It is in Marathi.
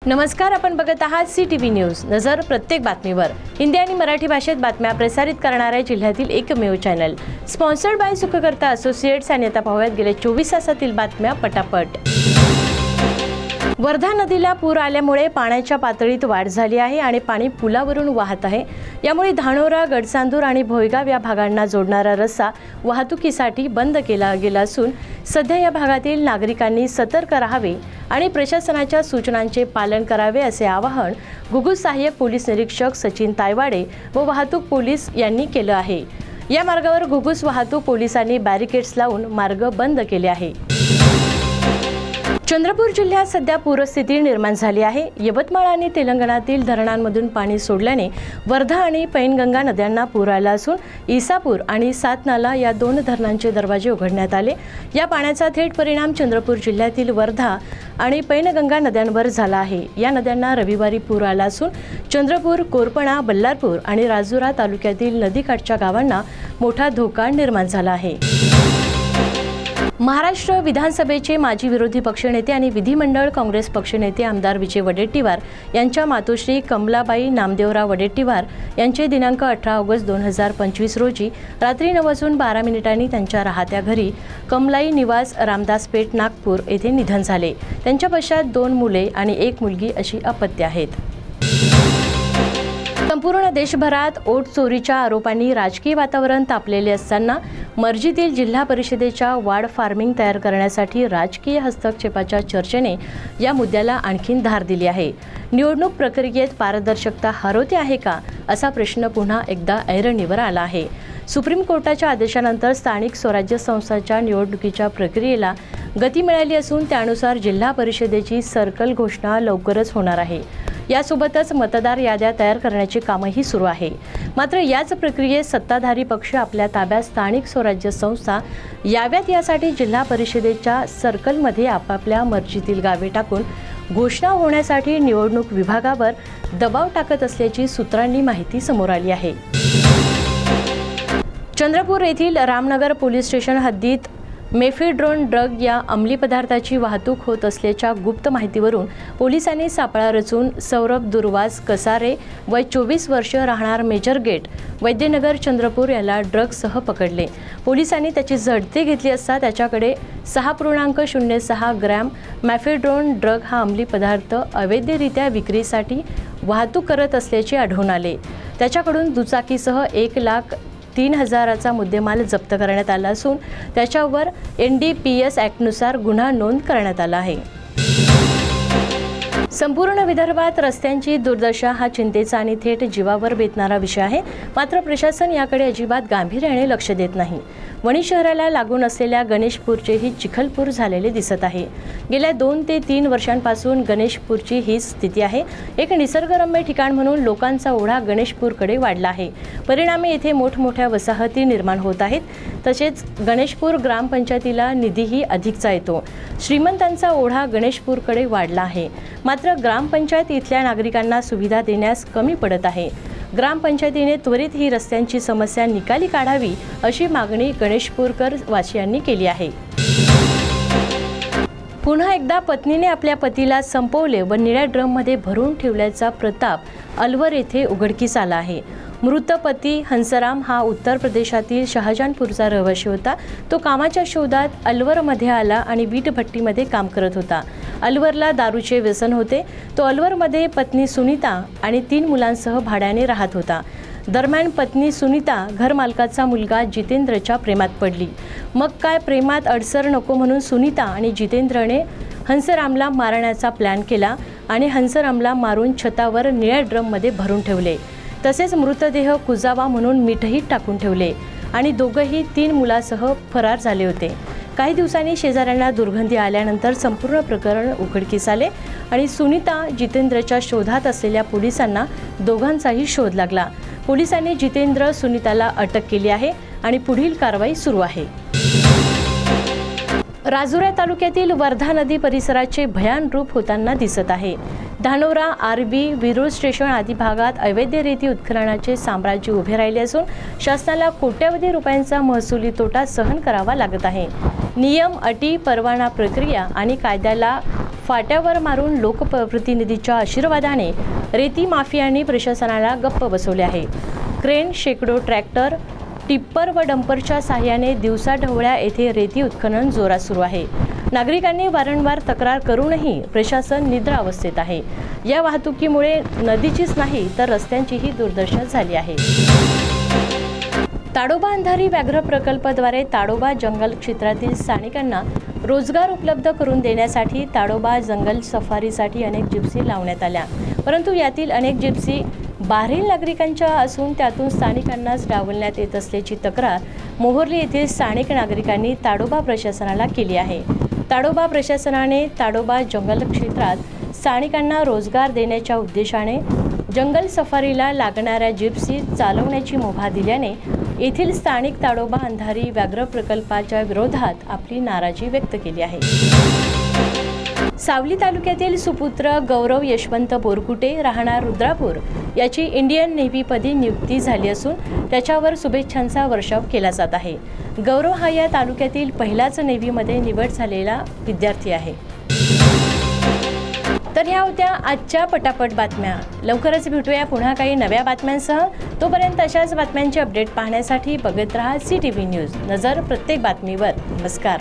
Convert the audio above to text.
नमस्कार, आपण बघत आहात CTV न्यूज. नजर प्रत्येक बातमीवर. हिंदी आणि मराठी भाषेत बातम्या प्रसारित करणाऱ्या जिल्ह्यातील एकमेव channel. Sponsored by Sukhkarta associates. आणि आता पाहूयात गेल्या 24 तासातील बातम्या पटापट. वर्धा नदीला पूर आल्यामुळे पाण्याच्या पातळीत वाढ झाली आहे आणि पाणी पुलावरून वाहत आहे. यामुळे धानोरा, गडचांदूर आणि भोयगाव या भागांना जोडणारा रस्ता वाहतुकीसाठी बंद केला गेला असून सध्या या भागातील नागरिकांनी सतर्क राहावे आणि प्रशासनाच्या सूचनांचे पालन करावे असे आवाहन घुगुस सहाय्यक पोलीस निरीक्षक सचिन तायवाडे व वाहतूक पोलीस यांनी केले आहे. या मार्गावर घुगुस वाहतूक पोलिसांनी बॅरिकेड्स लावून मार्ग बंद केले आहे. चंद्रपूर जिल्ह्यात सध्या पूरस्थिती निर्माण झाली आहे. यवतमाळ आणि तेलंगणातील धरणांमधून पाणी सोडल्याने वर्धा आणि पैनगंगा नद्यांना पूर आला असून इसापूर आणि सातनाला या दोन धरणांचे दरवाजे उघडण्यात आले. या पाण्याचा थेट परिणाम चंद्रपूर जिल्ह्यातील वर्धा आणि पैनगंगा नद्यांवर झाला आहे. या नद्यांना रविवारी पूर आला असून चंद्रपूर, कोरपणा, बल्लारपूर आणि राजुरा तालुक्यातील नदीकाठच्या गावांना मोठा धोका निर्माण झाला आहे. महाराष्ट्र विधानसभेचे माजी विरोधी पक्षनेते आणि विधिमंडळ काँग्रेस पक्षनेते आमदार विजय वडेट्टीवार यांच्या मातोश्री कमलाबाई नामदेवराव वडेट्टीवार यांचे दिनांक 18 ऑगस्ट 2025 रोजी रात्री 9:12 त्यांच्या राहत्या घरी कमलाई निवास, रामदासपेठ, नागपूर येथे निधन झाले. त्यांच्या पश्चात 2 मुले आणि 1 मुलगी अशी अपत्ये आहेत. संपूर्ण देशभरात ओट चोरीच्या आरोपांनी राजकीय वातावरण तापलेले असताना मर्जीतील जिल्हा परिषदेच्या वाढ फार्मिंग तयार करण्यासाठी राजकीय हस्तक्षेपाच्या चर्चेने या मुद्द्याला आणखीन धार दिली आहे. निवडणूक प्रक्रियेत पारदर्शकता हरवते आहे का, असा प्रश्न पुन्हा एकदा ऐरणीवर आला आहे. सुप्रीम कोर्टाच्या आदेशानंतर स्थानिक स्वराज्य संस्थांच्या निवडणुकीच्या प्रक्रियेला गती मिळाली असून त्यानुसार जिल्हा परिषदेची सर्कल घोषणा लवकरच होणार आहे. यासोबतच मतदार याद्या तयार करण्याचे कामही सुरू आहे. मात्र याच प्रक्रियेत सत्ताधारी पक्ष आपल्या ताब्यात स्थानिक स्वराज्य संस्था याव्यात यासाठी जिल्हा परिषदेच्या सर्कलमध्ये आपापल्या मर्जीतील गावे टाकून घोषणा होण्यासाठी निवडणूक विभागावर दबाव टाकत असल्याची सूत्रांनी माहिती समोर आली आहे. चंद्रपूर येथील रामनगर पोलीस स्टेशन हद्दीत मेफेड्रोन ड्रग या अंमली पदार्थाची वाहतूक होत असल्याच्या गुप्त माहितीवरून पोलिसांनी सापळा रचून सौरभ दुर्वास कसारे, वय 24 वर्ष, राहणार मेजर गेट, वैद्यनगर, चंद्रपूर याला ड्रगसह पकडले. पोलिसांनी त्याची झडती घेतली असता त्याच्याकडे 6.06 ग्रॅम मेफेड्रोन ड्रग हा अंमली पदार्थ अवैधरित्या विक्रीसाठी वाहतूक करत असल्याचे आढळून आले. त्याच्याकडून दुचाकीसह 1,03,000चा मुद्देमाल जप्त करण्यात आला असून त्याच्यावर NDPS ॲक्टनुसार गुन्हा नोंद करण्यात आला आहे. संपूर्ण विदर्भात रस्त्यांची दुर्दशा हा चिंतेचा आणि थेट जीवावर बेतणारा विषय आहे. मात्र प्रशासन याकडे अजिबात गांभीर्याने लक्ष देत नाही. वणी शहराला लागून असलेल्या गणेशपूरचेही चिखलपूर झालेले दिसत आहे. गेल्या 2 ते 3 वर्षांपासून गणेशपूरची हीच स्थिती आहे. एक निसर्गरम्य ठिकाण म्हणून लोकांचा ओढा गणेशपूरकडे वाढला आहे. परिणामी येथे मोठमोठ्या वसाहती निर्माण होत आहेत. तसेच गणेशपूर ग्रामपंचायतीला निधीही अधिकचा येतो. श्रीमंतांचा ओढा गणेशपूरकडे वाढला आहे. मात्र ग्रामपंचायत इथल्या नागरिकांना सुविधा देण्यास कमी पडत आहे. ग्रामपंचायतीने त्वरित ही रस्त्यांची समस्या निकाली काढावी अशी मागणी गणेशपूरकर वासियांनी केली आहे. पुन्हा एकदा पत्नीने आपल्या पतीला संपवले व निळ्या ड्रममध्ये भरून ठेवल्याचा प्रताप अलवर येथे उघडकीस आला आहे. मृत पती हंसराम हा उत्तर प्रदेशातील शहाजहानपूरचा रहिवासी होता. तो कामाच्या शोधात अलवरमध्ये आला आणि वीटभट्टीमध्ये काम करत होता. अलवरला दारूचे व्यसन होते. तो अलवरमध्ये पत्नी सुनीता आणि 3 मुलांसह भाड्याने राहत होता. दरम्यान पत्नी सुनीता घरमालकाचा मुलगा जितेंद्रच्या प्रेमात पडली. मग काय, प्रेमात अडसर नको म्हणून सुनीता आणि जितेंद्रने हंसरामला मारण्याचा प्लॅन केला आणि हंसरामला मारून छतावर निळ्या ड्रममध्ये भरून ठेवले. तसेच मृतदेह कुजावा म्हणून मीठही टाकून ठेवले आणि दोघंही 3 मुलासह फरार झाले होते. काही दिवसांनी शेजाऱ्यांना दुर्गंधी आल्यानंतर संपूर्ण प्रकरण उघडकीस आले आणि सुनीता, जितेंद्रच्या शोधात असलेल्या पोलिसांना दोघांचाही शोध लागला. पोलिसांनी जितेंद्र, सुनीताला अटक केली आहे आणि पुढील कारवाई सुरू आहे. राजुरा तालुक्यातील वर्धा नदी परिसराचे भयान रूप होताना दिसत आहे. धानोरा, आरबी, विरुळ स्टेशन आदी भागात अवैध रेती उत्खननाचे साम्राज्य उभे राहिले असून शासनाला कोट्यवधी रुपयांचा महसुली तोटा सहन करावा लागत आहे. नियम, अटी, परवाना प्रक्रिया आणि कायद्याला फाट्यावर मारून लोकप्रतिनिधीच्या आशीर्वादाने रेती माफियांनी प्रशासनाला गप्प बसवले आहे। क्रेन, शेकडो ट्रॅक्टर, टिप्पर व डंपरच्या साहाय्याने दिवसाढवळ्या येथे रेती उत्खनन जोरात सुरू आहे। नागरिकांनी वारंवार तक्रार करूनही प्रशासन निद्रावस्थेत आहे। या वाहतुकीमुळे नदीचीच नाही तर रस्त्यांचीही दुर्दशा झाली आहे। ताडोबा अंधारी व्याघ्र प्रकल्पाद्वारे ताडोबा जंगल क्षेत्रातील स्थानिकांना रोजगार उपलब्ध करून देण्यासाठी ताडोबा जंगल सफारीसाठी अनेक जिप्सी लावण्यात आल्या, परंतु यातील अनेक जिप्सी बाहेरील नागरिकांच्या असून त्यातून स्थानिकांनाच डावलण्यात येत असल्याची तक्रार मोहोर्ली येथील स्थानिक नागरिकांनी ताडोबा प्रशासनाला केली आहे। ताडोबा प्रशासनाने ताडोबा जंगल क्षेत्रात स्थानिकांना रोजगार देण्याच्या उद्देशाने जंगल सफारीला लागणाऱ्या जिप्सी चालवण्याची मुभा दिल्याने येथील स्थानिक ताडोबा अंधारी व्याघ्र प्रकल्पाच्या विरोधात आपली नाराजी व्यक्त केली आहे। सावली तालुक्यातील सुपुत्र गौरव यशवंत बोरकुटे राहणार रुद्रापूर याची इंडियन नेव्हीपदी नियुक्ती झाली असून त्याच्यावर शुभेच्छांचा वर्षाव केला जात आहे। गौरव हा या तालुक्यातील पहिलाच नेव्हीमध्ये निवड झालेला विद्यार्थी आहे। तर ह्या होत्या आजच्या पटापट बातम्या। लवकरच भेटूया पुन्हा काही नव्या बातम्यांसह। तोपर्यंत अशाच बातम्यांचे अपडेट पाहण्यासाठी बघत रहा CTV न्यूज। नजर प्रत्येक बातमीवर। नमस्कार।